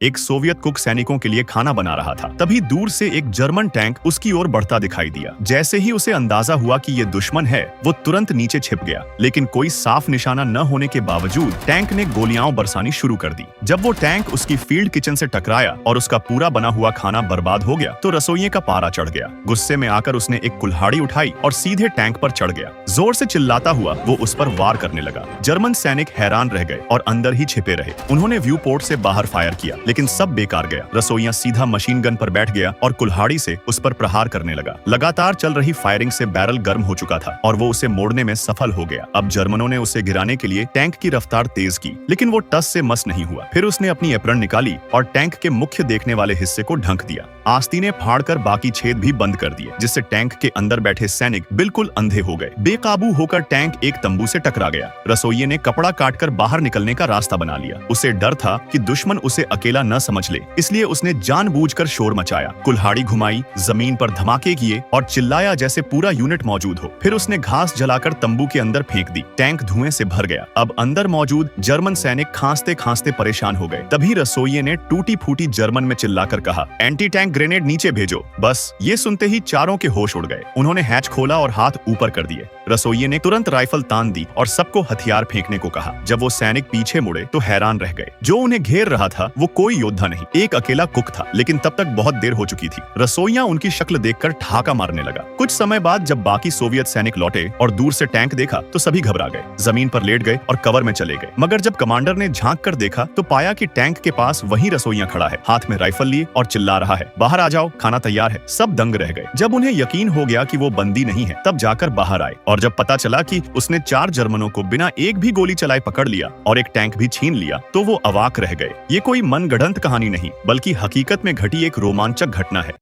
एक Soviet cook सैनिकों के लिए खाना बना रहा था। तभी दूर से एक जर्मन टैंक उसकी ओर बढ़ता दिखाई दिया। जैसे ही उसे अंदाजा हुआ कि ये दुश्मन है, वो तुरंत नीचे छिप गया। लेकिन कोई साफ निशाना न होने के बावजूद टैंक ने गोलियां बरसानी शुरू कर दी। जब वो टैंक उसकी फील्ड किचन से टकराया और उसका पूरा बना हुआ खाना बर्बाद हो गया, तो रसोइये का पारा चढ़ गया। गुस्से में आकर उसने एक कुल्हाड़ी उठाई और सीधे टैंक पर चढ़ गया। जोर से चिल्लाता हुआ वो उस पर वार करने लगा। जर्मन सैनिक हैरान रह गए और अंदर ही छिपे रहे। उन्होंने व्यू पोर्ट से बाहर फायर किया, लेकिन सब बेकार गया। रसोइया सीधा मशीन गन पर बैठ गया और कुल्हाड़ी से उस पर प्रहार करने लगा। लगातार चल रही फायरिंग से बैरल गर्म हो चुका था और वो उसे मोड़ने में सफल हो गया। अब जर्मनों ने उसे गिराने के लिए टैंक की रफ्तार तेज की, लेकिन वो टस से मस नहीं हुआ। फिर उसने अपनी एप्रन निकाली और टैंक के मुख्य देखने वाले हिस्से को ढक दिया। आस्तीनें फाड़कर बाकी छेद भी बंद कर दिए, जिससे टैंक के अंदर बैठे सैनिक बिल्कुल अंधे हो गए। बेकाबू होकर टैंक एक तंबू से टकरा गया। रसोइये ने कपड़ा काटकर बाहर निकलने का रास्ता बना लिया। उसे डर था कि दुश्मन उसे अकेला न समझ ले, इसलिए उसने जानबूझकर शोर मचाया, कुल्हाड़ी घुमाई, जमीन पर धमाके किए और चिल्लाया जैसे पूरा यूनिट मौजूद हो। फिर उसने घास जलाकर तंबू के अंदर फेंक दी। टैंक धुएं से भर गया। अब अंदर मौजूद जर्मन सैनिक खांसते खांसते परेशान हो गए। तभी रसोइये ने टूटी फूटी जर्मन में चिल्लाकर कहा, एंटी टैंक ग्रेनेड नीचे भेजो। बस ये सुनते ही चारों के होश उड़ गए। उन्होंने हैच खोला और हाथ ऊपर कर दिए। रसोइये ने तुरंत राइफल तान दी और सबको हथियार फेंकने को कहा। जब वो सैनिक पीछे मुड़े तो हैरान रह गए। जो उन्हें घेर रहा था वो कोई योद्धा नहीं, एक अकेला कुक था। लेकिन तब तक बहुत देर हो चुकी थी। रसोइया उनकी शक्ल देखकर ठहाका मारने लगा। कुछ समय बाद जब बाकी सोवियत सैनिक लौटे और दूर से टैंक देखा तो सभी घबरा गए, जमीन पर लेट गए और कवर में चले गए। मगर जब कमांडर ने झांक कर देखा तो पाया कि टैंक के पास वही रसोइया खड़ा है, हाथ में राइफल लिए और चिल्ला रहा है, बाहर आ जाओ, खाना तैयार है। सब दंग रह गए। जब उन्हें यकीन हो गया कि वो बंदी नहीं है, तब जाकर बाहर आए और जब पता चला कि उसने 4 जर्मनों को बिना एक भी गोली चलाए पकड़ लिया और एक टैंक भी छीन लिया, तो वो अवाक रह गए। ये कोई मनगढ़ंत कहानी नहीं, बल्कि हकीकत में घटी एक रोमांचक घटना है।